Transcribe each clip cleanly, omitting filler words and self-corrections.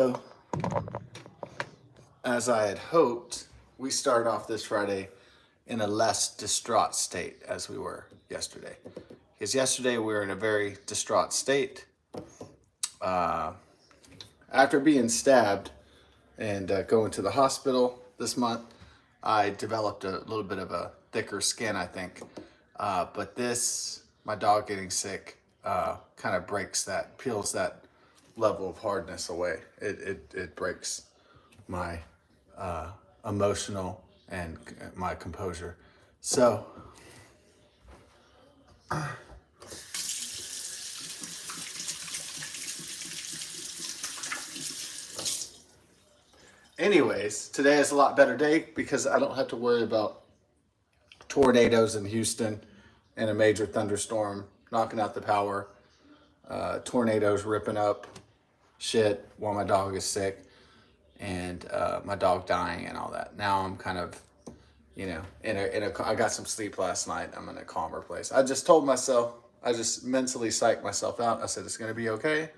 So, as I had hoped, we start off this Friday in a less distraught state as we were yesterday. Because yesterday we were in a very distraught state. After being stabbed and going to the hospital this month, I developed a little bit of a thicker skin, I think. But this, my dog getting sick, kind of breaks that, peels that level of hardness away. It breaks my emotional and my composure. So, anyways, today is a lot better day because I don't have to worry about tornadoes in Houston and a major thunderstorm knocking out the power, tornadoes ripping up shit while my dog is sick, and my dog dying and all that. Now I'm kind of, I got some sleep last night. I'm in a calmer place. I just told myself, I just mentally psyched myself out. I said, it's going to be okay.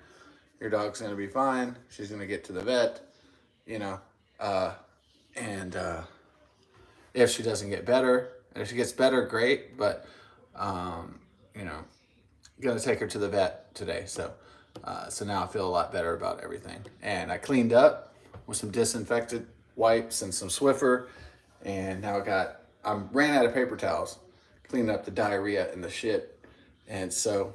Your dog's going to be fine. She's going to get to the vet, you know, and if she doesn't get better, and if she gets better, great. But, you know, going to take her to the vet today. So now I feel a lot better about everything. And I cleaned up with some disinfectant wipes and some Swiffer. And now I ran out of paper towels, cleaning up the diarrhea and the shit. And so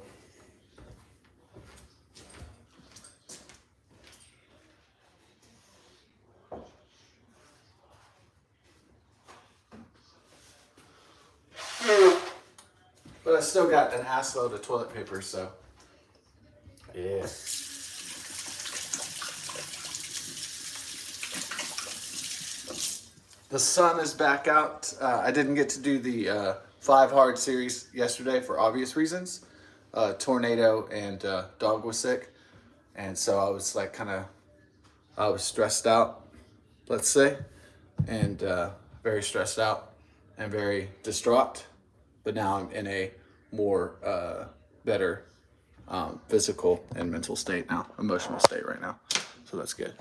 but I still got an ass load of toilet paper, so yeah. The sun is back out. I didn't get to do the 5 hard series yesterday for obvious reasons. Tornado and dog was sick. And so I was like I was stressed out, let's say, and very stressed out and very distraught. But now I'm in a more better physical and mental state now, emotional state right now. So that's good.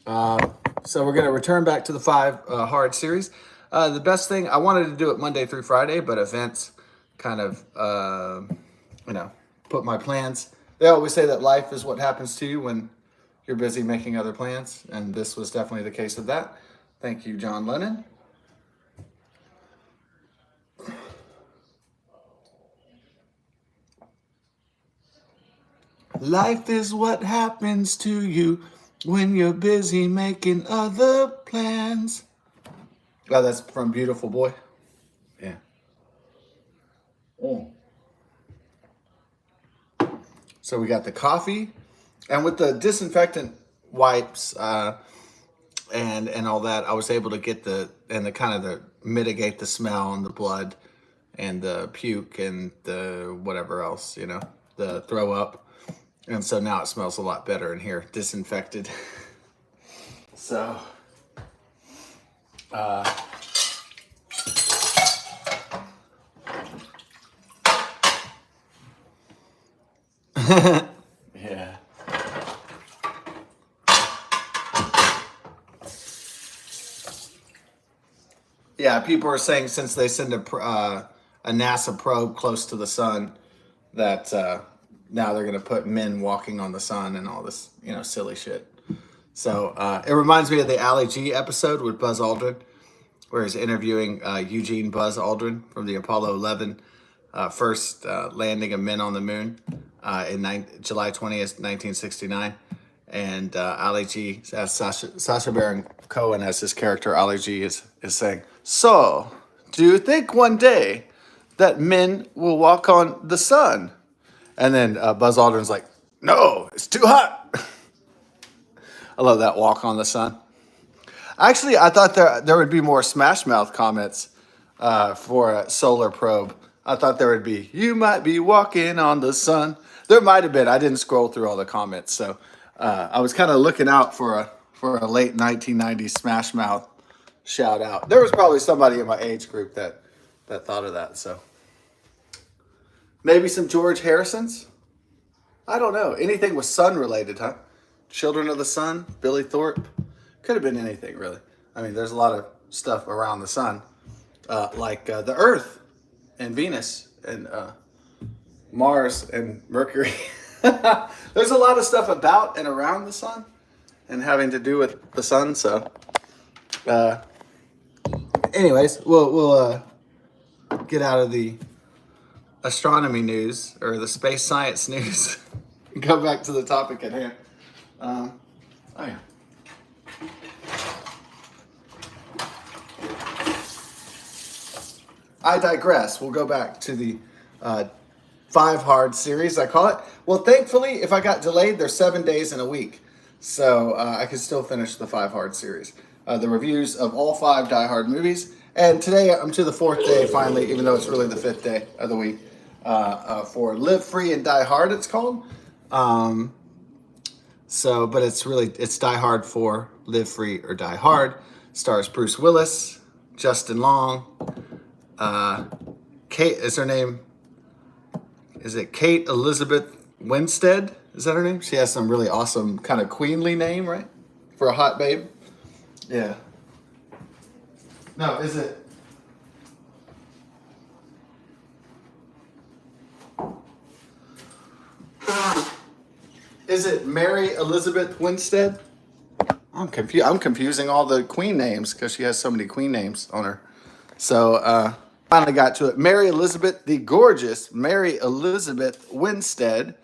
So we're going to return back to the 5 hard series. The best thing, I wanted to do it Monday through Friday, but events kind of, put my plans. They always say that life is what happens to you when you're busy making other plans. And this was definitely the case of that. Thank you, John Lennon. Life is what happens to you when you're busy making other plans. Oh, that's from Beautiful Boy. Yeah. Mm. So we got the coffee, and with the disinfectant wipes and all that, I was able to get the kind of the mitigate the smell and the blood and the puke and the whatever else, the throw up. And so now it smells a lot better in here, disinfected. So, yeah. Yeah, people are saying since they send a NASA probe close to the sun, that now they're going to put men walking on the sun and all this, silly shit. So it reminds me of the Ali G episode with Buzz Aldrin, where he's interviewing Eugene Buzz Aldrin from the Apollo 11 first landing of men on the moon in July 20th, 1969. And Ali G, as Sacha Baron Cohen as his character, Ali G is saying, so, do you think one day that men will walk on the sun? And then Buzz Aldrin's like, no, it's too hot. I love that walk on the sun. Actually, I thought there would be more Smash Mouth comments for a solar probe. I thought there would be, you might be walking on the sun. There might have been. I didn't scroll through all the comments, so I was kind of looking out for a late 1990s Smash Mouth shout out. There was probably somebody in my age group that thought of that. So maybe some George Harrisons. I don't know. Anything with sun related, huh? Children of the Sun, Billy Thorpe. Could have been anything, really. I mean, there's a lot of stuff around the sun, like the Earth and Venus and Mars and Mercury. There's a lot of stuff about and around the sun and having to do with the sun. So, anyways, we'll get out of the astronomy news or the space science news and go back to the topic at hand. Oh yeah. I digress. We'll go back to the 5 Hard series, I call it. Well, thankfully, if I got delayed, they're 7 days in a week. So I can still finish the 5 Hard series. The reviews of all 5 Die Hard movies. And today I'm to the 4th day finally, even though it's really the 5th day of the week, for Live Free and Die Hard, it's called. But it's Die Hard 4, Live Free or Die Hard. Stars Bruce Willis, Justin Long, Kate, is her name? Is it Kate Elizabeth Winstead? Is that her name? She has some really awesome kind of queenly name, right? For a hot babe. Yeah. No, is it? Is it Mary Elizabeth Winstead? I'm confused. I'm confusing all the queen names because she has so many queen names on her. So finally got to it. Mary Elizabeth, the gorgeous Mary Elizabeth Winstead,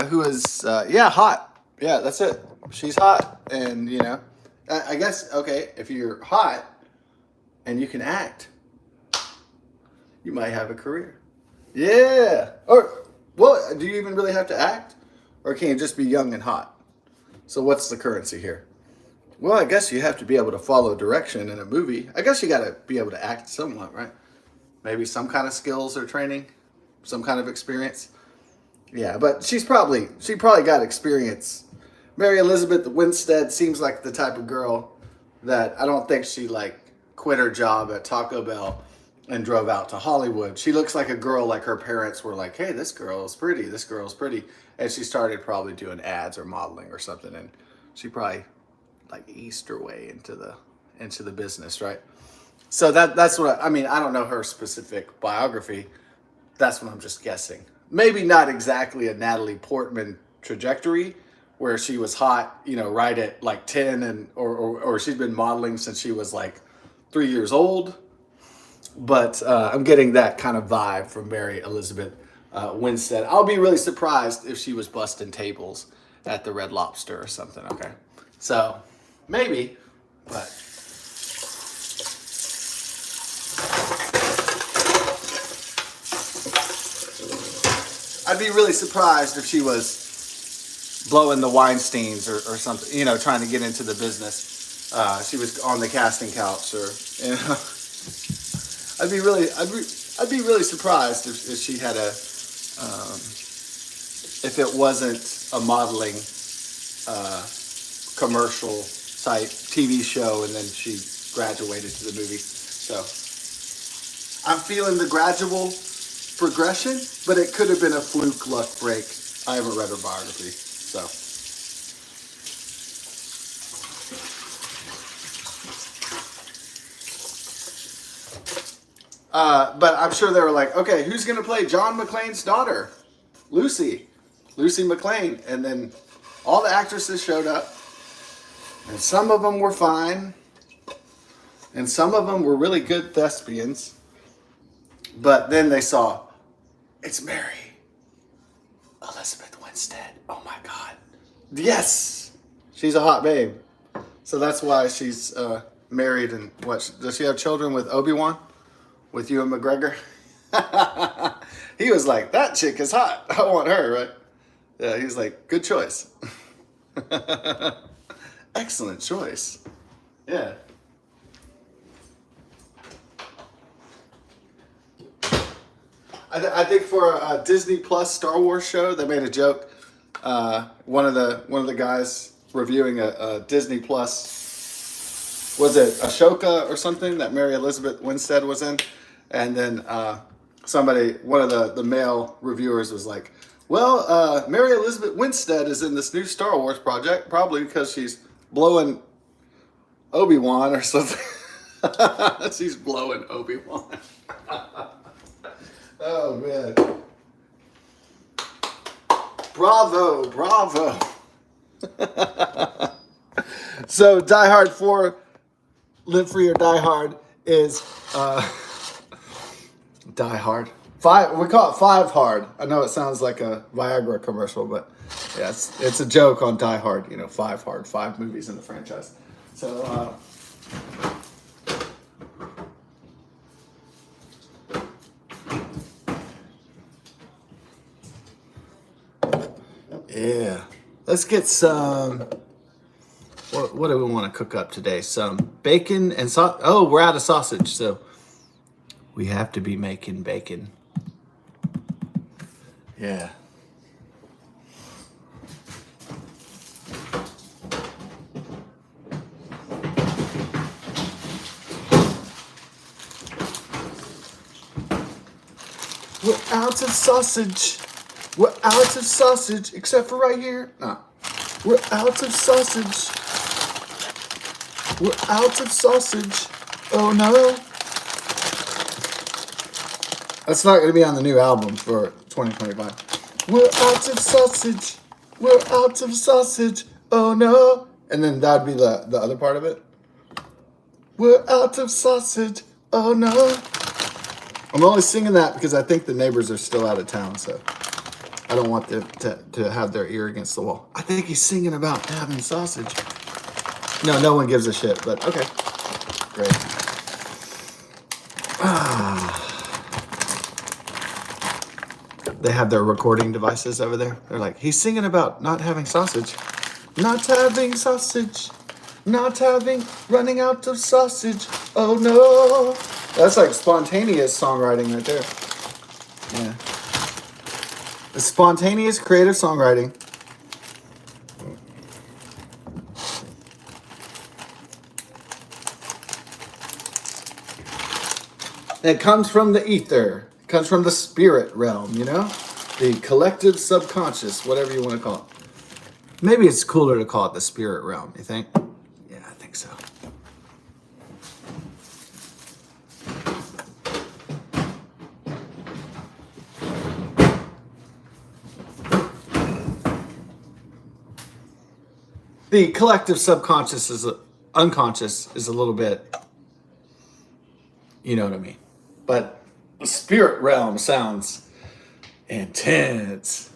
who is hot. Yeah, that's it. She's hot, and I guess if you're hot and you can act, you might have a career. Yeah. Or well, do you even really have to act, or can you just be young and hot? So what's the currency here? Well, I guess you have to be able to follow direction in a movie. I guess you got to be able to act somewhat, right? Maybe some kind of skills or training, some kind of experience. Yeah, but she probably got experience. Mary Elizabeth Winstead seems like the type of girl that I don't think she quit her job at Taco Bell and drove out to Hollywood. She looks like a girl like her parents were like, hey, this girl is pretty, this girl's pretty. And she started probably doing ads or modeling or something. And she probably eased her way into the business, right? So that's what I mean. I don't know her specific biography. That's what I'm just guessing. Maybe not exactly a Natalie Portman trajectory where she was hot, right at 10 and or she's been modeling since she was 3 years old. But I'm getting that kind of vibe from Mary Elizabeth Winstead. I'll be really surprised if she was busting tables at the Red Lobster or something. Okay, so maybe, but. I'd be really surprised if she was blowing the Weinsteins or something, trying to get into the business. She was on the casting couch or, I'd be really surprised if she had if it wasn't a modeling commercial type TV show and then she graduated to the movies. So I'm feeling the gradual progression, but it could have been a fluke luck break. I haven't read her biography, so. But I'm sure they were like, okay, who's going to play John McClane's daughter? Lucy McClane. And then all the actresses showed up, and some of them were fine, and some of them were really good thespians. But then they saw, it's Mary Elizabeth Winstead. Oh my God. Yes! She's a hot babe. So that's why she's married. And what, does she have children with Obi-Wan? With Ewan McGregor? He was like, that chick is hot. I want her, right? Yeah, he was like, good choice. Excellent choice. Yeah. I think for a Disney Plus Star Wars show, they made a joke. One of the guys reviewing a Disney Plus, was it Ashoka or something that Mary Elizabeth Winstead was in, and then one of the male reviewers was like, Well, Mary Elizabeth Winstead is in this new Star Wars project, probably because she's blowing Obi-Wan or something. She's blowing Obi-Wan. Oh, man. Bravo, bravo. So Die Hard 4, Live Free or Die Hard is Die Hard. We call it 5 Hard. I know it sounds like a Viagra commercial, but yeah, it's a joke on Die Hard. 5 Hard, 5 movies in the franchise. So yeah, let's get some. What do we want to cook up today? Some bacon and sausage. Oh, we're out of sausage, so we have to be making bacon. Yeah. We're out of sausage. We're out of sausage, except for right here. No. We're out of sausage. We're out of sausage. Oh no. That's not going to be on the new album for 2025. We're out of sausage. We're out of sausage. Oh no. And then that'd be the other part of it. We're out of sausage. Oh no. I'm only singing that because I think the neighbors are still out of town, so I don't want them to have their ear against the wall. I think he's singing about having sausage. No one gives a shit, but okay. Great. They have their recording devices over there. They're like, he's singing about not having sausage. Not having sausage. Not running out of sausage. Oh no. That's like spontaneous songwriting right there. Yeah. The spontaneous creative songwriting. It comes from the ether. It comes from the spirit realm, The collective subconscious, whatever you want to call it. Maybe it's cooler to call it the spirit realm, you think? Yeah, I think so. The collective subconscious unconscious is a little bit, you know what I mean. But the spirit realm sounds intense.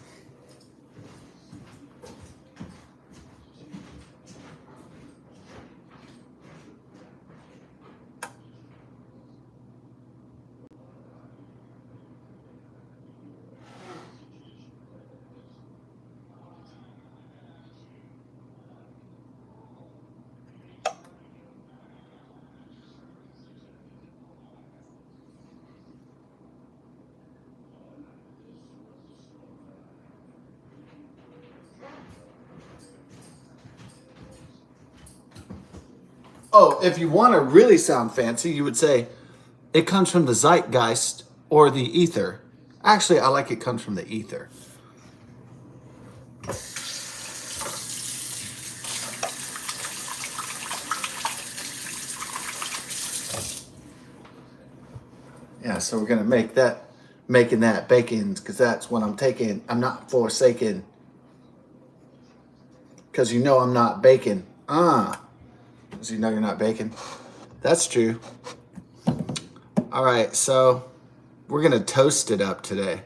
Oh, if you want to really sound fancy, you would say it comes from the zeitgeist or the ether. Actually, I like it comes from the ether. Yeah, so we're going to making that bacon because that's what I'm taking. I'm not forsaken. Because I'm not baking. Because you're not baking. That's true. All right, so we're going to toast it up today.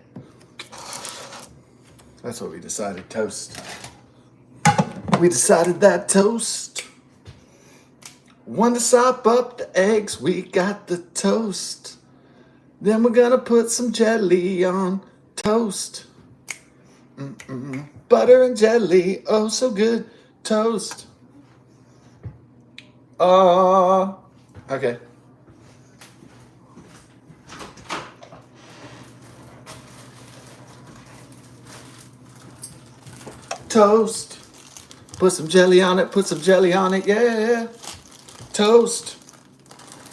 That's what we decided, toast. We decided that toast. Want to sop up the eggs, we got the toast. Then we're going to put some jelly on toast. Butter and jelly, oh so good, toast. Okay. Toast. Put some jelly on it, yeah. Toast.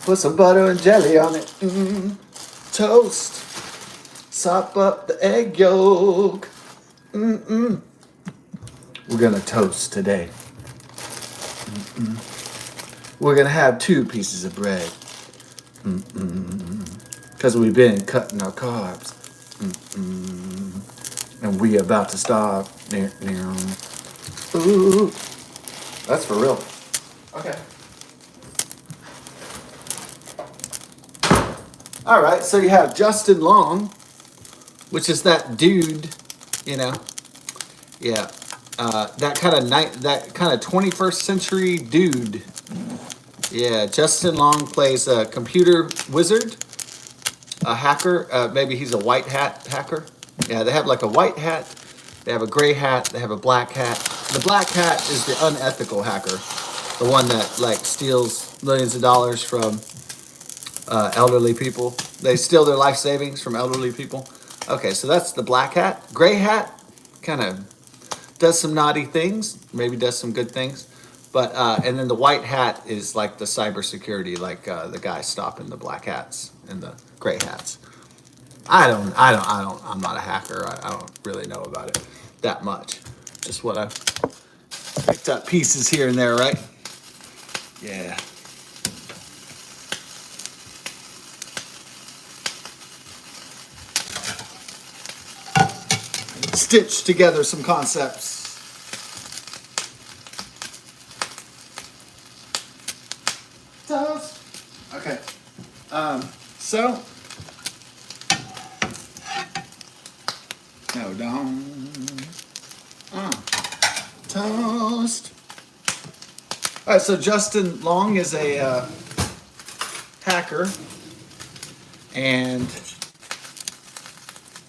Put some butter and jelly on it, toast. Sop up the egg yolk. We're gonna toast today. We're gonna have 2 pieces of bread. Because we've been cutting our carbs. And we about to starve. Ooh. That's for real. Okay. All right, so you have Justin Long, which is that dude, you know, yeah, that kind of 21st century dude. Yeah, Justin Long plays a computer wizard, a hacker. Maybe he's a white hat hacker. Yeah, they have like a white hat, they have a gray hat, they have a black hat. The black hat is the unethical hacker, the one that like steals millions of dollars from elderly people. They steal their life savings from elderly people. Okay, so that's the black hat. Gray hat kind of does some naughty things, maybe does some good things. But and then the white hat is like the cybersecurity, like the guy stopping the black hats and the gray hats. I'm not a hacker. I don't really know about it that much. Just what I've picked up pieces here and there, right? Yeah. Stitch together some concepts. Toast. Okay. So. No, don't. Toast. All right, so Justin Long is a hacker, and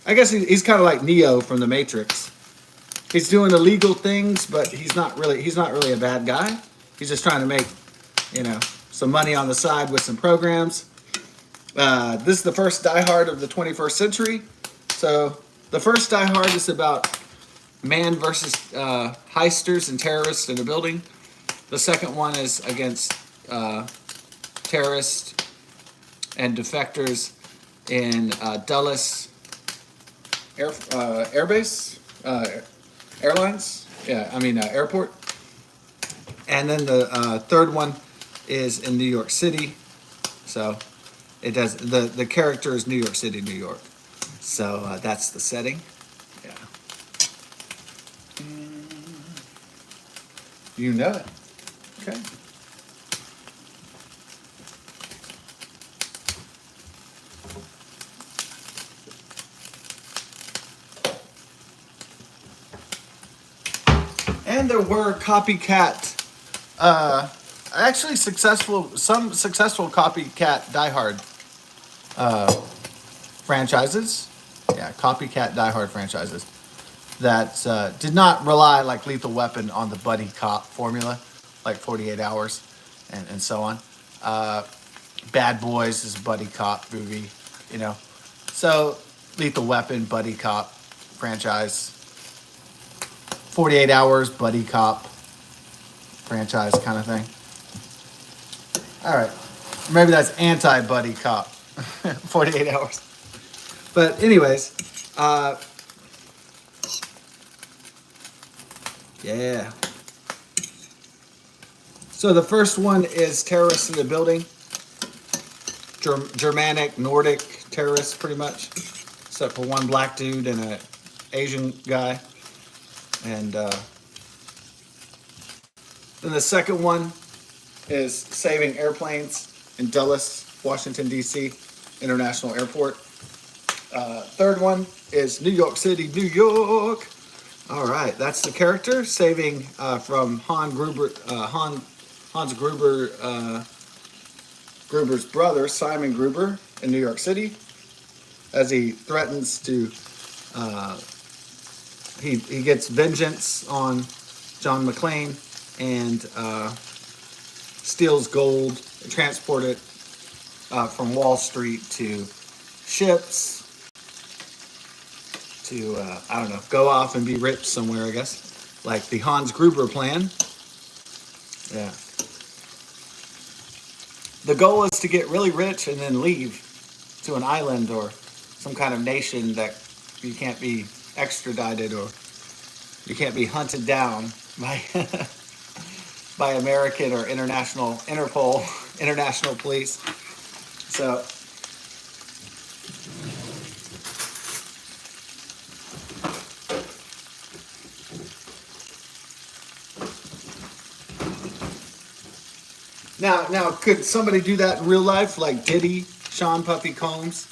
I guess he's kind of like Neo from the Matrix. He's doing illegal things, but he's not really a bad guy. He's just trying to make, some money on the side with some programs. This is the first Die Hard of the 21st century. So the first Die Hard is about man versus heisters and terrorists in a building. The second one is against terrorists and defectors in Dulles Airbase, Airlines. Yeah, airport. And then the third one is in New York City. So it does the character is New York City, New York. So that's the setting. Yeah. You know it. Okay. And there were copycat, some successful copycat Die Hard franchises. Yeah, copycat Die Hard franchises that did not rely like Lethal Weapon on the buddy cop formula, like 48 Hours and so on. Bad Boys is a buddy cop movie, So Lethal Weapon, buddy cop franchise. 48 Hours, buddy cop franchise kind of thing. All right. Maybe that's anti-buddy cop. 48 Hours. But anyways, yeah. So the first one is terrorists in the building. Germanic, Nordic terrorists, pretty much. Except for one black dude and an Asian guy. And then the second one is saving airplanes in Dulles, Washington, D.C., International Airport. Third one is New York City, New York. All right, that's the character saving from Hans Gruber, Gruber's brother, Simon Gruber, in New York City, as he threatens to. He gets vengeance on John McClane and steals gold, transport it from Wall Street to ships to, go off and be rich somewhere, I guess. Like the Hans Gruber plan. Yeah. The goal is to get really rich and then leave to an island or some kind of nation that you can't be extradited or You can't be hunted down by by American or international Interpol, international police. So now, could somebody do that in real life, like Diddy, Sean Puffy Combs?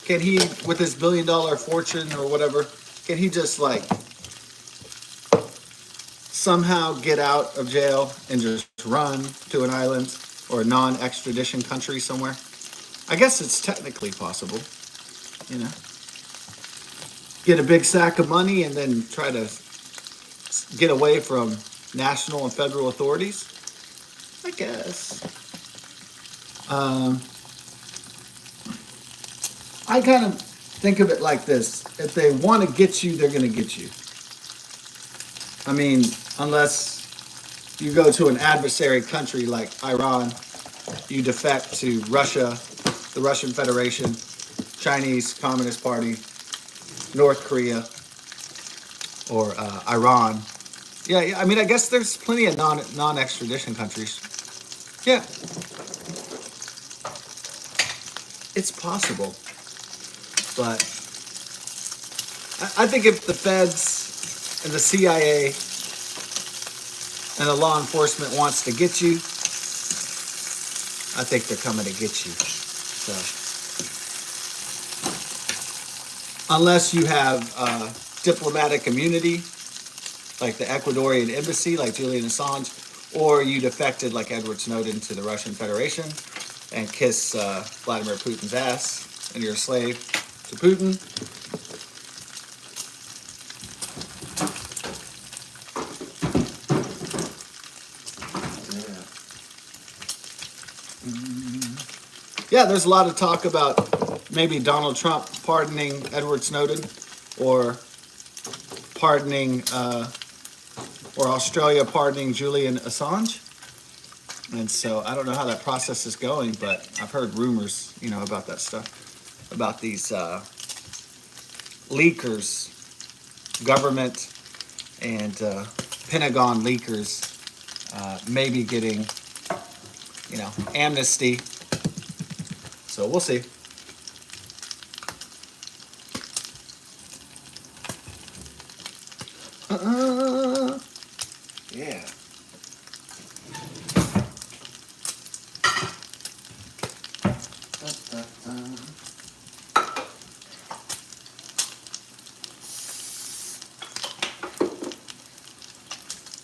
Can he, with his $1 billion fortune or whatever, can he just like somehow get out of jail and just run to an island or a non-extradition country somewhere? I guess it's technically possible, you know. Get a big sack of money and then try to get away from national and federal authorities. I guess. Um, I kind of think of it like this: if they want to get you, they're going to get you. I mean, unless you go to an adversary country like Iran, you defect to Russia, the Russian Federation, Chinese Communist Party, North Korea, or Iran. Yeah, yeah, I mean, I guess there's plenty of non extradition countries. Yeah, it's possible, but I think if the feds and the CIA and the law enforcement wants to get you, I think they're coming to get you. So unless you have diplomatic immunity, like the Ecuadorian embassy, like Julian Assange, or you defected like Edward Snowden to the Russian Federation and kiss Vladimir Putin's ass and you're a slave to Putin. Yeah, there's a lot of talk about maybe Donald Trump pardoning Edward Snowden or pardoning or Australia pardoning Julian Assange. And so I don't know how that process is going, but I've heard rumors, you know, about that stuff, about these leakers, government and Pentagon leakers, maybe getting, you know, amnesty. So we'll see. Yeah.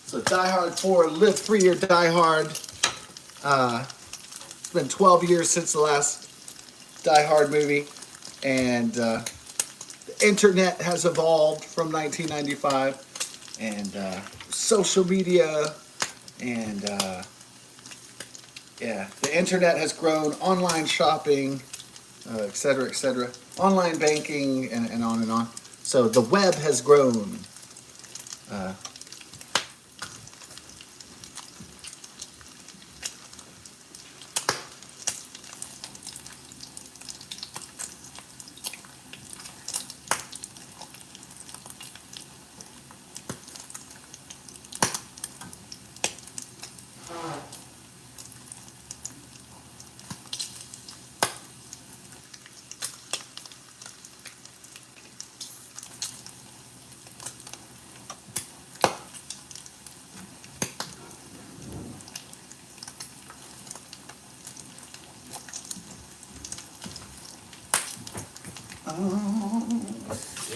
So Die Hard 4, Live Free or Die Hard. It's been 12 years since the last Die Hard movie, and the internet has evolved from 1995, and social media, and yeah, the internet has grown, online shopping, et cetera, online banking, and on and on. So the web has grown. Uh,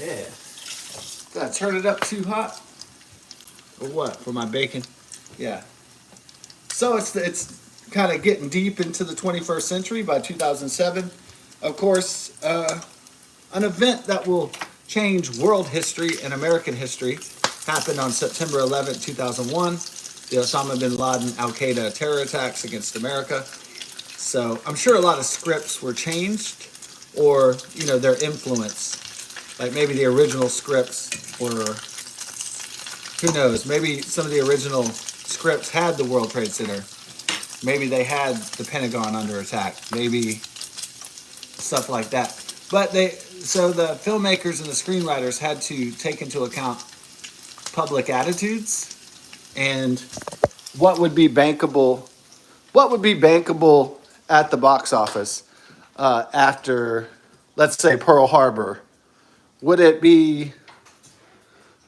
yeah. Did I turn it up too hot? Or what? For my bacon? Yeah. So it's kind of getting deep into the 21st century by 2007. Of course, an event that will change world history and American history happened on September 11th, 2001, the Osama bin Laden Al Qaeda terror attacks against America. So I'm sure a lot of scripts were changed, or you know, their influence. Like maybe the original scripts were, who knows? Maybe some of the original scripts had the World Trade Center. Maybe they had the Pentagon under attack. Maybe stuff like that. But so the filmmakers and the screenwriters had to take into account public attitudes and what would be bankable. What would be bankable at the box office after, let's say, Pearl Harbor? Would it be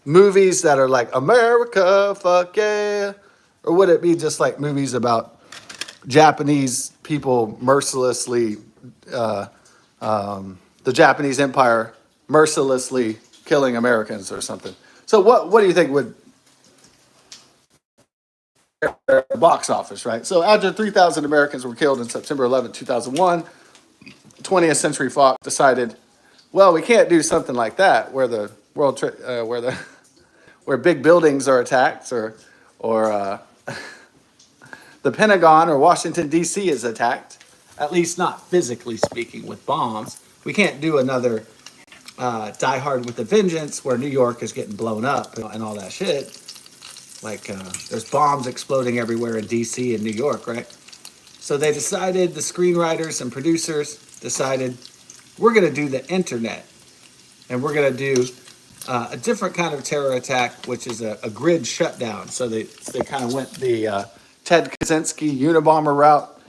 movies that are like America, fuck yeah, or would it be just like movies about Japanese people mercilessly, uh, the Japanese Empire mercilessly killing Americans or something? So what do you think would box office, right? So after 3,000 Americans were killed in September 11, 2001, 20th Century Fox decided, well, we can't do something like that where the where big buildings are attacked or the Pentagon or Washington D.C. is attacked, at least not physically speaking with bombs. We can't do another Die Hard with a Vengeance where New York is getting blown up and all that shit. Like there's bombs exploding everywhere in D.C. and New York, right? So they decided, the screenwriters and producers decided, we're going to do the internet. And we're going to do a different kind of terror attack, which is a grid shutdown. So they kind of went the Ted Kaczynski Unabomber route,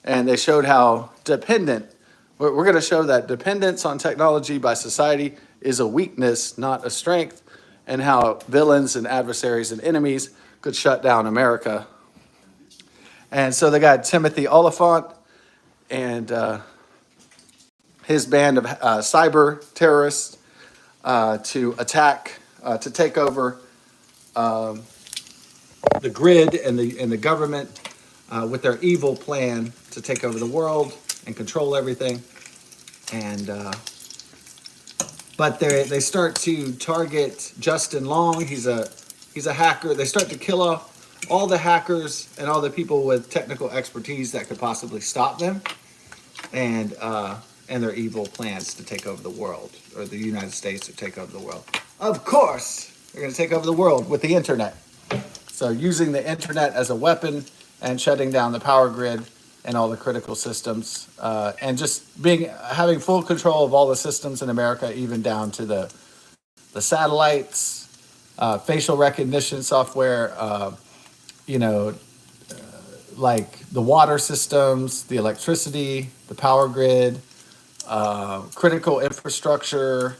and they showed how dependent, we're going to show that dependence on technology by society is a weakness, not a strength, and how villains and adversaries and enemies could shut down America. And so they got Timothy Oliphant and his band of cyber terrorists to attack, to take over the grid and the government with their evil plan to take over the world and control everything. And but they start to target Justin Long. He's a hacker. They start to kill off all the hackers and all the people with technical expertise that could possibly stop them, and their evil plans to take over the world, or the United States to take over the world. Of course, they're going to take over the world with the internet. So using the internet as a weapon and shutting down the power grid and all the critical systems, and just having full control of all the systems in America, even down to the satellites, facial recognition software, you know, like the water systems, the electricity, the power grid, critical infrastructure,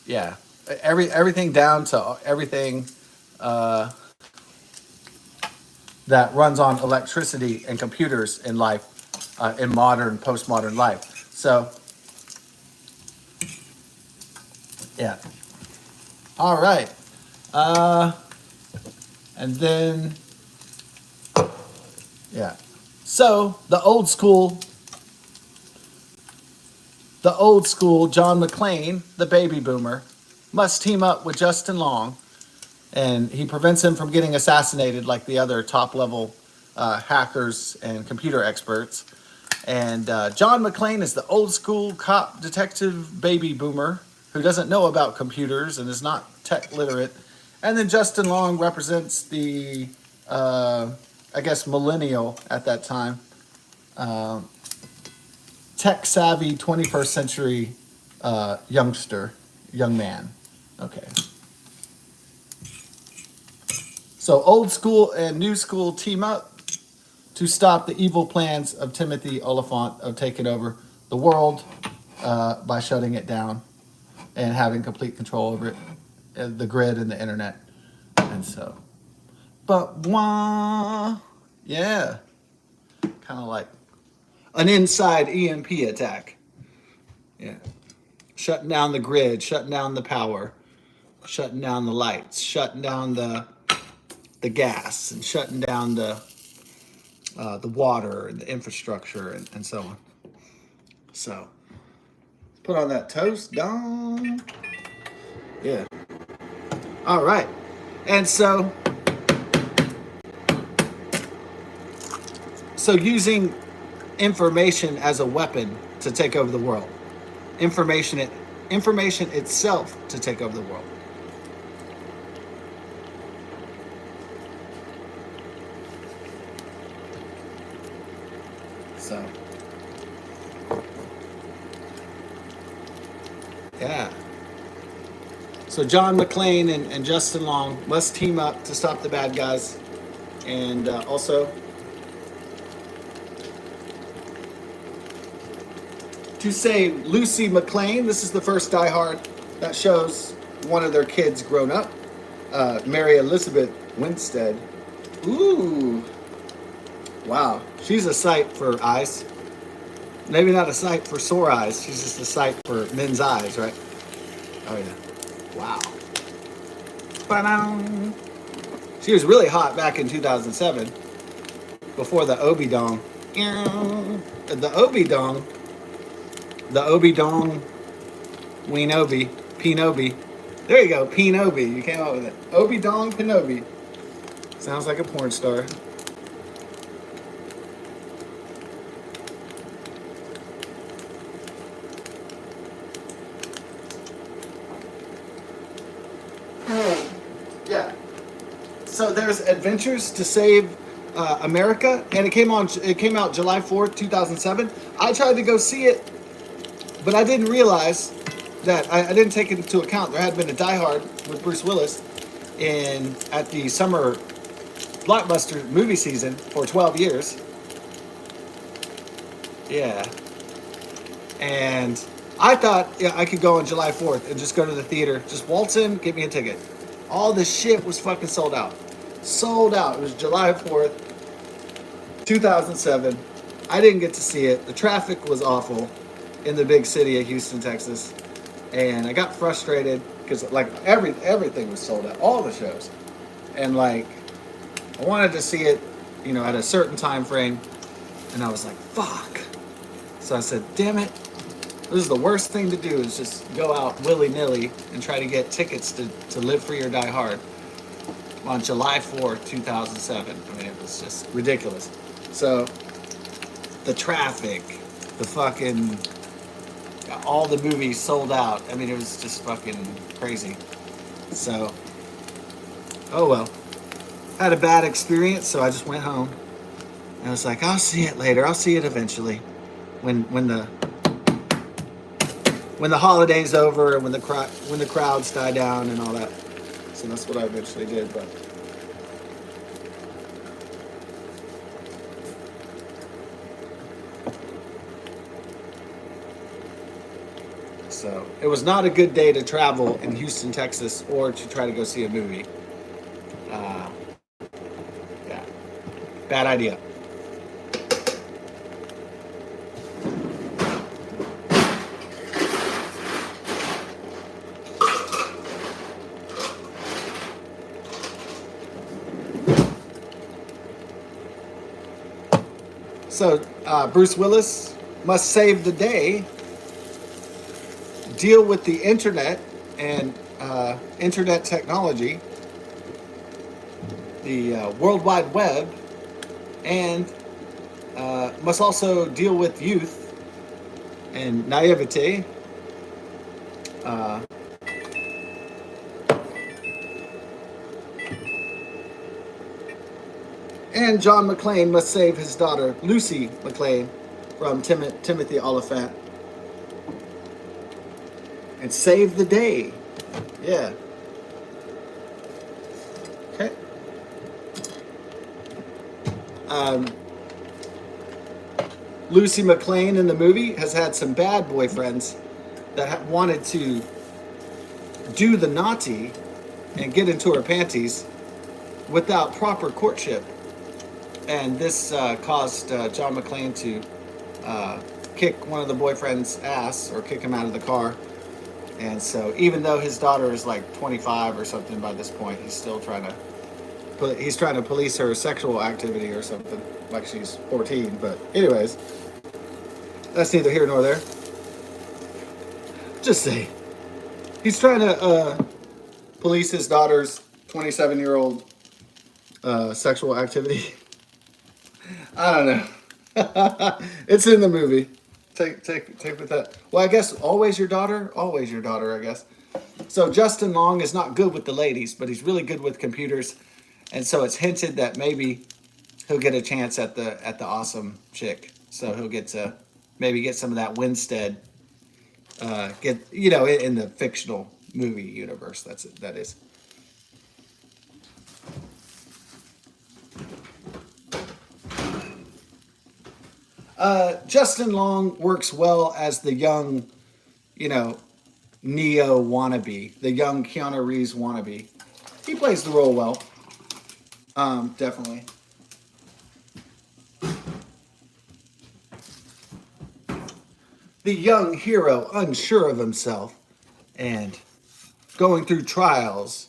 yeah, everything down to everything that runs on electricity and computers in life, in postmodern life. So, yeah. All right. And then, yeah. So the old school John McClane, the baby boomer, must team up with Justin Long, and he prevents him from getting assassinated like the other top level hackers and computer experts. And John McClane is the old school cop detective baby boomer who doesn't know about computers and is not tech literate. And then Justin Long represents the, I guess, millennial at that time, tech savvy 21st century young man. Okay. So old school and new school team up to stop the evil plans of Timothy Oliphant of taking over the world by shutting it down and having complete control over it, the grid and the internet. And so, but yeah, kind of like an inside EMP attack. Yeah, shutting down the grid, shutting down the power, shutting down the lights, shutting down the gas, and shutting down the water and the infrastructure and so on. So put on that toast, Don. Yeah. All right. And so using information as a weapon to take over the world. Information itself to take over the world. So yeah. So John McClane and Justin Long must team up to stop the bad guys, and also to save Lucy McClane. This is the first Die Hard that shows one of their kids grown up. Mary Elizabeth Winstead. Ooh, wow, she's a sight for eyes. Maybe not a sight for sore eyes. She's just a sight for men's eyes, right? Oh yeah. Wow. Ba-dum. She was really hot back in 2007, before the Obi Dong. The Obi Dong. The Obi Dong. Weenobi. Pinobi. There you go, Pinobi. You came up with it. Obi Dong Pinobi. Sounds like a porn star. Yeah. So there's Adventures to Save America, and it came on. It came out July 4th, 2007. I tried to go see it, but I didn't realize that I didn't take into account there had been a Die Hard with Bruce Willis in at the summer blockbuster movie season for 12 years. Yeah, and I thought, yeah, I could go on July 4th and just go to the theater, just waltz in, get me a ticket. All the shit was fucking sold out. Sold out. It was July 4th, 2007. I didn't get to see it. The traffic was awful in the big city of Houston, Texas. And I got frustrated because like everything was sold out, all the shows. And like I wanted to see it, at a certain time frame, and I was like, fuck. So I said, damn it. This is the worst thing to do, is just go out willy-nilly and try to get tickets to Live Free or Die Hard on July 4th, 2007. I mean, it was just ridiculous. So the traffic, the fucking, all the movies sold out. I mean, it was just fucking crazy. So, oh well. Had a bad experience, so I just went home. And I was like, I'll see it later. I'll see it eventually. When the holiday's over and when the crowds die down and all that. So that's what I eventually did. But so it was not a good day to travel in Houston, Texas, or to try to go see a movie. Yeah, bad idea. So Bruce Willis must save the day, deal with the internet and internet technology, the World Wide Web, and must also deal with youth and naivete. And John McClane must save his daughter, Lucy McClane, from Timothy Oliphant. And save the day. Yeah. Okay. Lucy McClane in the movie has had some bad boyfriends that wanted to do the naughty and get into her panties without proper courtship. And this caused John McClane to kick one of the boyfriend's ass, or kick him out of the car. And so even though his daughter is like 25 or something by this point, he's trying to police her sexual activity or something, like she's 14. But anyways, that's neither here nor there. Just say he's trying to police his daughter's 27-year-old sexual activity. I don't know. It's in the movie. Take with that. Well, I guess always your daughter, I guess. So Justin Long is not good with the ladies, but he's really good with computers, and so it's hinted that maybe he'll get a chance at the awesome chick. So he'll get to maybe get some of that Winstead. In the fictional movie universe. That is. Justin Long works well as the young, you know, Neo wannabe, the young Keanu Reeves wannabe. He plays the role well. Definitely. The young hero, unsure of himself and going through trials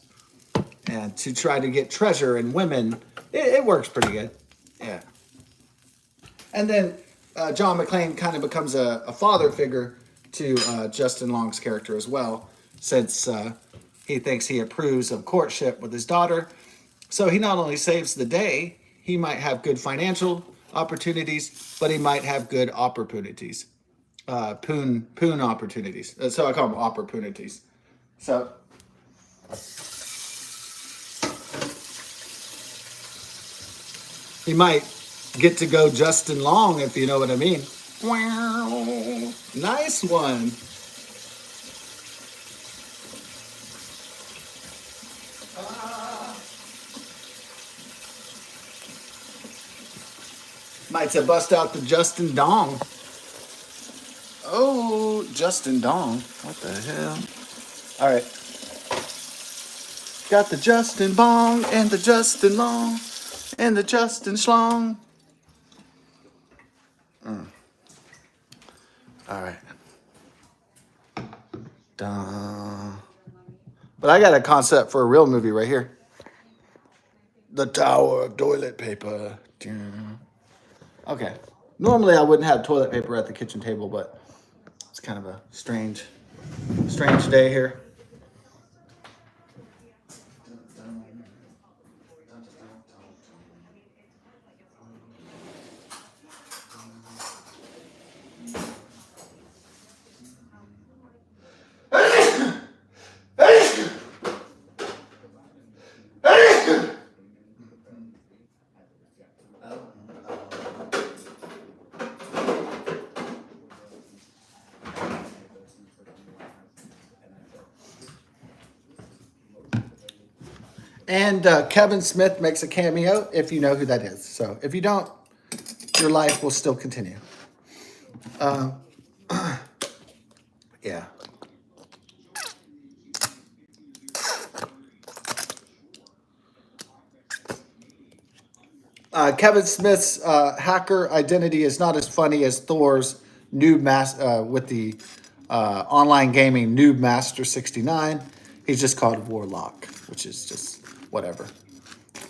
and to try to get treasure and women. It works pretty good. Yeah. And then John McClane kind of becomes a father figure to Justin Long's character as well, since he thinks he approves of courtship with his daughter. So he not only saves the day, he might have good financial opportunities, but he might have good opportunities, poon opportunities. So I call them opportunities. So he might get to go Justin Long, if you know what I mean. Wow. Nice one. Might to bust out the Justin Dong. Oh, Justin Dong. What the hell? All right. Got the Justin Bong and the Justin Long and the Justin Schlong. All right. Dun. But I got a concept for a real movie right here. The Tower of Toilet Paper. Dun. Okay. Normally I wouldn't have toilet paper at the kitchen table, but it's kind of a strange day here. And Kevin Smith makes a cameo, if you know who that is. So if you don't, your life will still continue. Yeah. Kevin Smith's hacker identity is not as funny as Thor's with the online gaming Noob Master 69. He's just called Warlock, which is just whatever.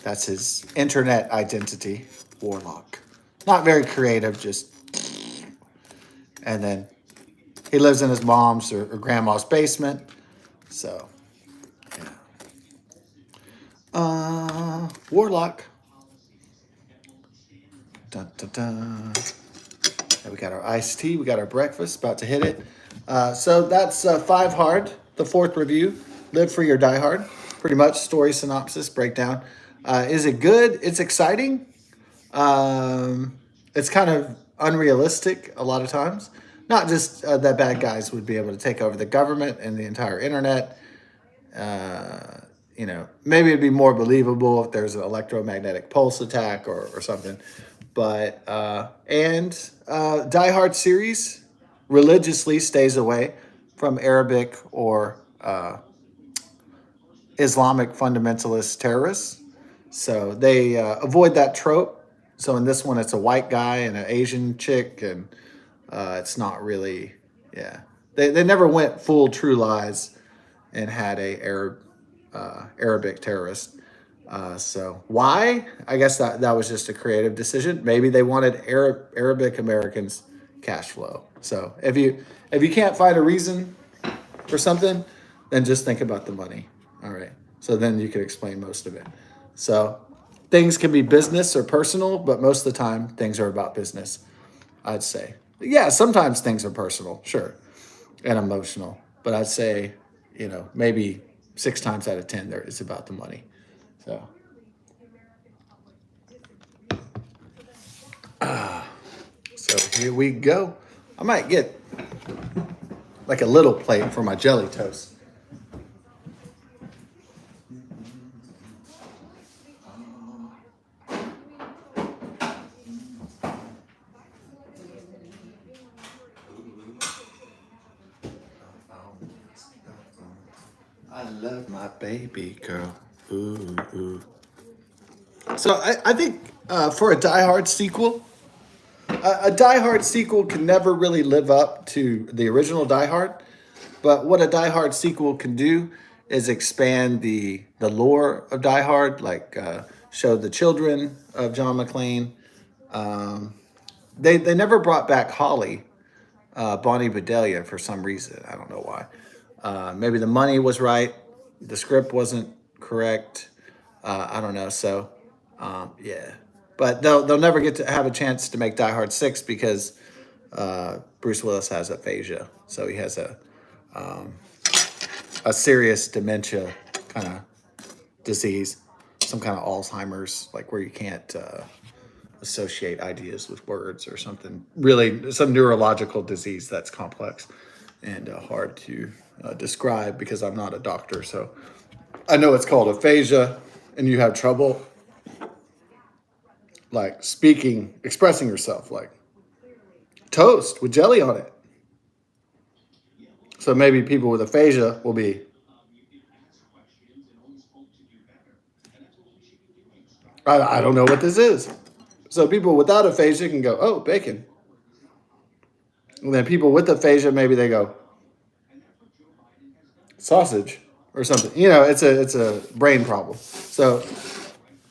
That's his internet identity, Warlock. Not very creative, just. And then he lives in his mom's or grandma's basement. So, yeah. Warlock. Dun, dun, dun. And we got our iced tea. We got our breakfast. About to hit it. So that's 5 Hard, the 4th review. Live Free or Die Hard. Pretty much story synopsis breakdown. Is it good? It's exciting. It's kind of unrealistic a lot of times. Not just that bad guys would be able to take over the government and the entire internet. Maybe it'd be more believable if there's an electromagnetic pulse attack or something. But Die Hard series religiously stays away from Arabic or Islamic fundamentalist terrorists. So they avoid that trope. So in this one, it's a white guy and an Asian chick, and it's not really, yeah. They never went full True Lies and had a Arabic terrorist. So why? I guess that was just a creative decision. Maybe they wanted Arabic Americans cash flow. So if you can't find a reason for something, then just think about the money. All right. So then you can explain most of it. So things can be business or personal, but most of the time things are about business, I'd say. Yeah, sometimes things are personal, sure, and emotional. But I'd say, maybe 6 times out of 10 it's about the money. So here we go. I might get like a little plate for my jelly toast. I love my baby girl. Ooh, ooh. So I think for a Die Hard sequel, a Die Hard sequel can never really live up to the original Die Hard. But what a Die Hard sequel can do is expand the lore of Die Hard, like show the children of John McClane. They never brought back Holly, Bonnie Bedelia, for some reason. I don't know why. Maybe the money was right, the script wasn't correct. I don't know. So yeah, but they'll never get to have a chance to make Die Hard 6 because Bruce Willis has aphasia, so he has a serious dementia kind of disease, some kind of Alzheimer's, like where you can't associate ideas with words or something. Really, some neurological disease that's complex and hard to describe because I'm not a doctor. So I know it's called aphasia, and you have trouble like speaking, expressing yourself, like toast with jelly on it. So maybe people with aphasia will be, I don't know what this is. So people without aphasia can go, oh, bacon. And then people with aphasia, maybe they go, sausage or something. You know, it's a brain problem. So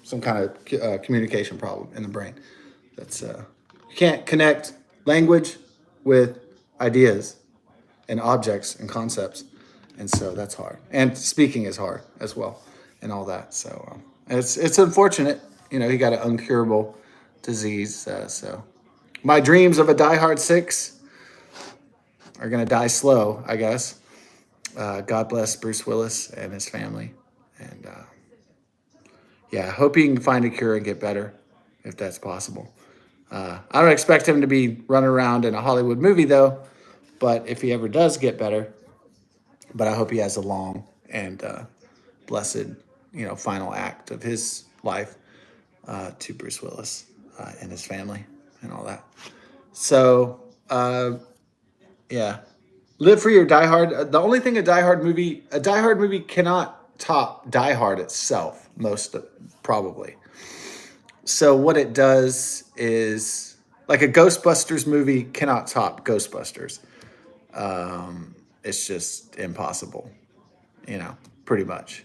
some kind of communication problem in the brain. That's you can't connect language with ideas and objects and concepts, and so that's hard. And speaking is hard as well, and all that. So it's unfortunate. You know, he got an uncurable disease. So my dreams of a Die Hard 6 are gonna die slow, I guess. God bless Bruce Willis and his family, and yeah, hope he can find a cure and get better, if that's possible. I don't expect him to be running around in a Hollywood movie though, but if he ever does get better, but I hope he has a long and blessed, final act of his life to Bruce Willis and his family and all that. So, yeah, live for your Die Hard. The only thing a Die Hard movie cannot top Die Hard itself, probably. So what it does is like a Ghostbusters movie cannot top Ghostbusters. It's just impossible, pretty much.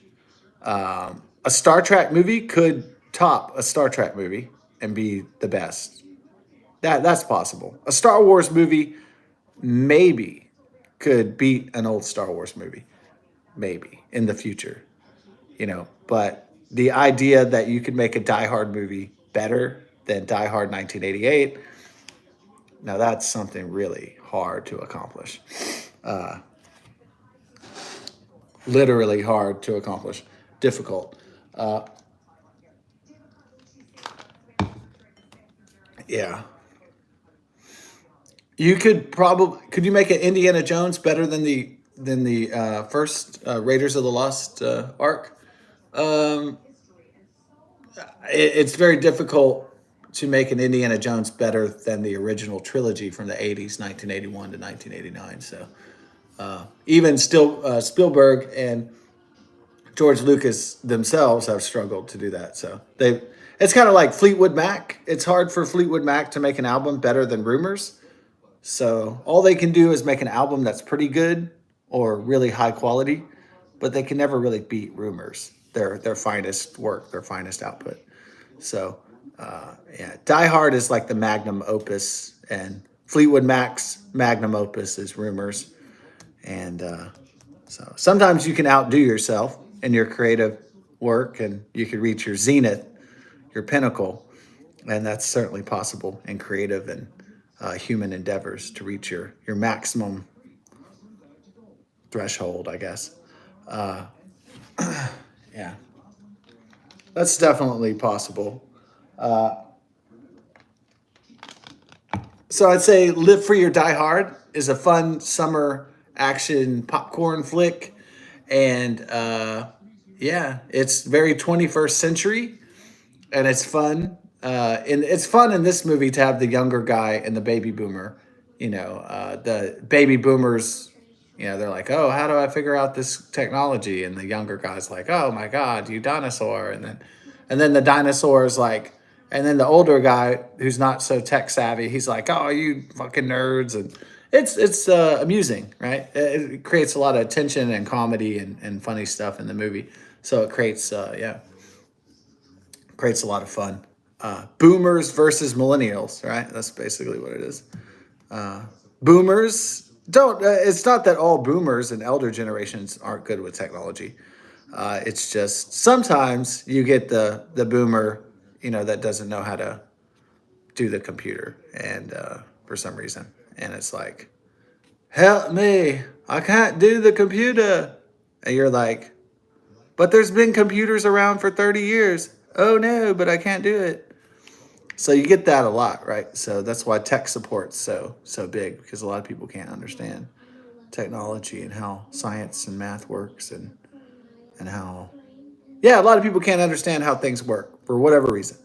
A Star Trek movie could top a Star Trek movie and be the best. That's possible. A Star Wars movie maybe could beat an old Star Wars movie, maybe in the future, But the idea that you could make a Die Hard movie better than Die Hard 1988, now that's something really hard to accomplish. Literally hard to accomplish, difficult. Yeah, could you make an Indiana Jones better than the first Raiders of the Lost Ark? Um, it's very difficult to make an Indiana Jones better than the original trilogy from the 80s, 1981 to 1989. So even still, Spielberg and George Lucas themselves have struggled to do that. So it's kind of like Fleetwood Mac. It's hard for Fleetwood Mac to make an album better than Rumors. So all they can do is make an album that's pretty good or really high quality, but they can never really beat Rumors. Their finest work, their finest output. So yeah, Die Hard is like the magnum opus, and Fleetwood Mac's magnum opus is Rumors. And so sometimes you can outdo yourself in your creative work, and you can reach your zenith, your pinnacle, and that's certainly possible in creative and human endeavors to reach your maximum threshold, I guess. Yeah, that's definitely possible. So I'd say Live Free or Die Hard is a fun summer action popcorn flick. And yeah, it's very 21st century and it's fun. And it's fun in this movie to have the younger guy and the baby boomer. The baby boomers They're like, oh, how do I figure out this technology? And the younger guy's like, oh my God, you dinosaur. And then the dinosaur is like, and then the older guy who's not so tech savvy, he's like, oh, you fucking nerds. And it's amusing, right? It creates a lot of tension and comedy and funny stuff in the movie. So it creates a lot of fun. Boomers versus millennials, right? That's basically what it is. Boomers don't. It's not that all boomers and elder generations aren't good with technology. It's just sometimes you get the boomer, that doesn't know how to do the computer, and for some reason, and it's like, help me, I can't do the computer, and you're like, but there's been computers around for 30 years. Oh no, but I can't do it. So you get that a lot, right? So that's why tech support's so big, because a lot of people can't understand technology and how science and math works, and how, yeah, a lot of people can't understand how things work for whatever reason.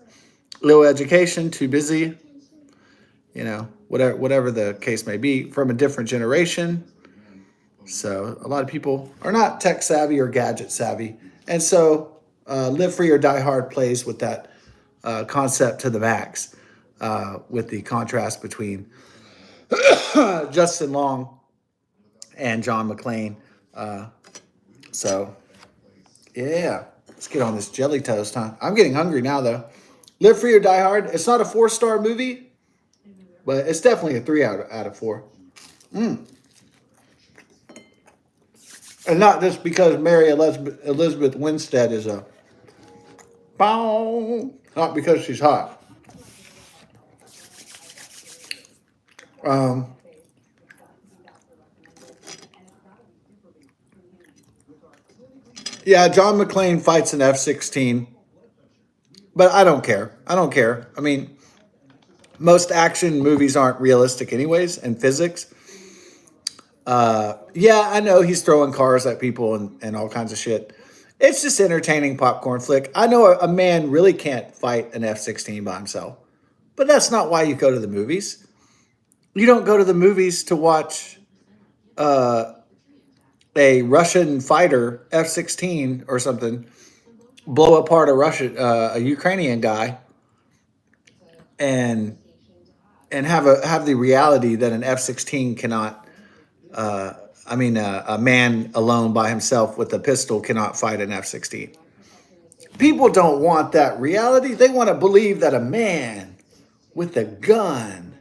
Low education, too busy, whatever the case may be, from a different generation. So a lot of people are not tech savvy or gadget savvy, and so Live Free or Die Hard plays with that concept to the max, with the contrast between Justin Long and John McClane. So yeah, let's get on this jelly toast, huh? I'm getting hungry now, though. Live Free or Die Hard. It's not a 4-star movie, but it's definitely a 3 out of 4. And not just because Mary Elizabeth Winstead is a bow, not because she's hot. Um, yeah, John McClane fights an F-16, but I don't care. I don't care. I mean, most action movies aren't realistic anyways, and physics. Yeah, I know he's throwing cars at people and all kinds of shit. It's just entertaining popcorn flick. I know a man really can't fight an F-16 by himself, but that's not why you go to the movies. You don't go to the movies to watch a Russian fighter F-16 or something blow apart a Ukrainian guy, and have the reality that an F-16 cannot. A man alone by himself with a pistol cannot fight an F-16. People don't want that reality. They want to believe that a man with a gun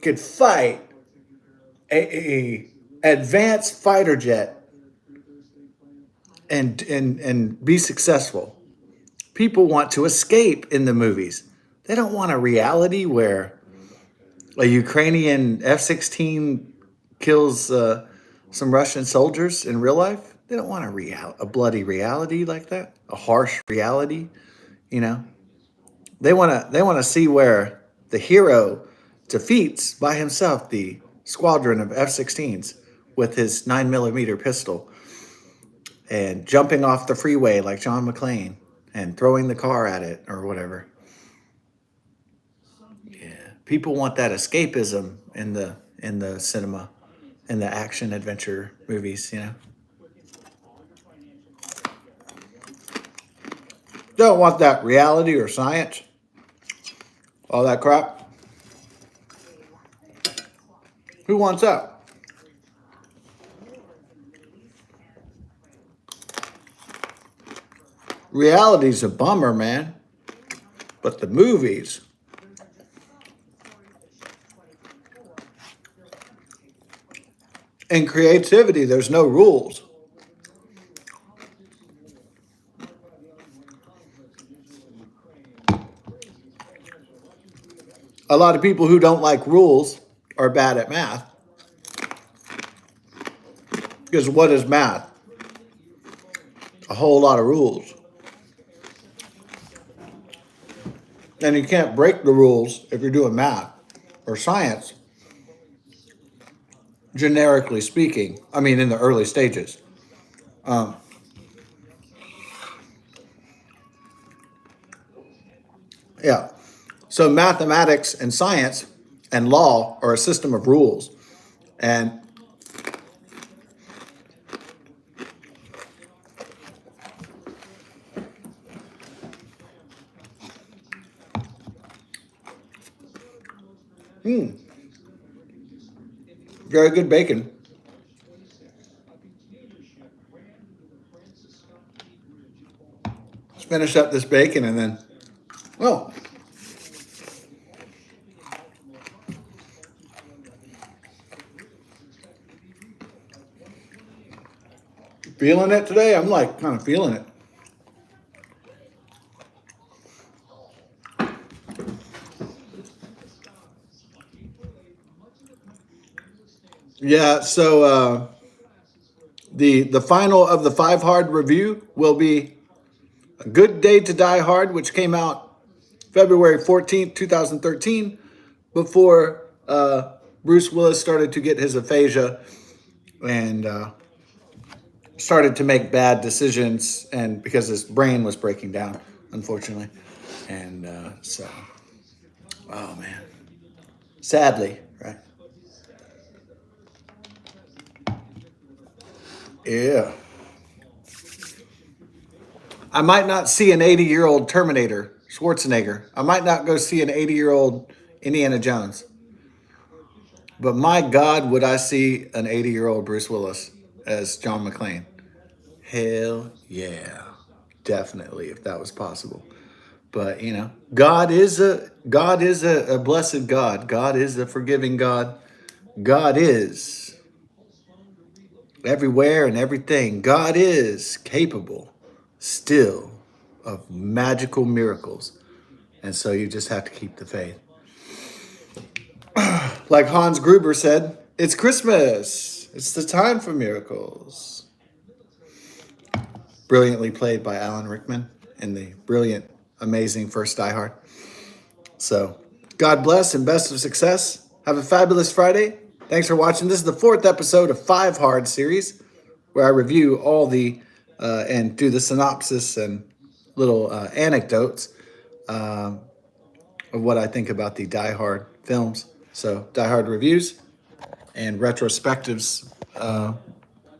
could fight a advanced fighter jet and be successful. People want to escape in the movies. They don't want a reality where a Ukrainian F-16 kills some Russian soldiers in real life. They don't want a bloody reality like that, a harsh reality. You know, they want to see where the hero defeats by himself the squadron of F-16s with his 9mm pistol, and jumping off the freeway like John McClane and throwing the car at it or whatever. Yeah, people want that escapism in the cinema, in the action adventure movies. Don't want that reality or science, all that crap. Who wants that? Reality's a bummer, man. But the movies, in creativity, there's no rules. A lot of people who don't like rules are bad at math. Because what is math? A whole lot of rules. And you can't break the rules if you're doing math or science, generically speaking. I mean, in the early stages. Yeah. So mathematics and science and law are a system of rules. And Very good bacon. Let's finish up this bacon and then, oh, feeling it today? I'm like kind of feeling it. Yeah, so the final of the 5 Hard review will be A Good Day to Die Hard, which came out February 14th, 2013, before Bruce Willis started to get his aphasia and started to make bad decisions, and because his brain was breaking down, unfortunately. And so, oh man, sadly, right? Yeah. I might not see an 80-year-old Terminator, Schwarzenegger. I might not go see an 80-year-old Indiana Jones. But my God, would I see an 80-year-old Bruce Willis as John McClane? Hell yeah. Definitely, if that was possible. But you know, God is a blessed God. God is a forgiving God. God is everywhere and everything. God is capable still of magical miracles. And so you just have to keep the faith. Like Hans Gruber said, it's Christmas. It's the time for miracles. Brilliantly played by Alan Rickman in the brilliant, amazing first Die Hard. So, God bless and best of success. Have a fabulous Friday. Thanks for watching. This is the 4th episode of 5 Hard series, where I review all the and do the synopsis and little anecdotes of what I think about the Die Hard films. So, Die Hard reviews and retrospectives,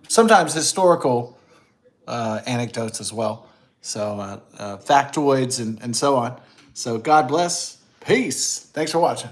sometimes historical anecdotes as well. So, factoids and so on. So, God bless. Peace. Thanks for watching.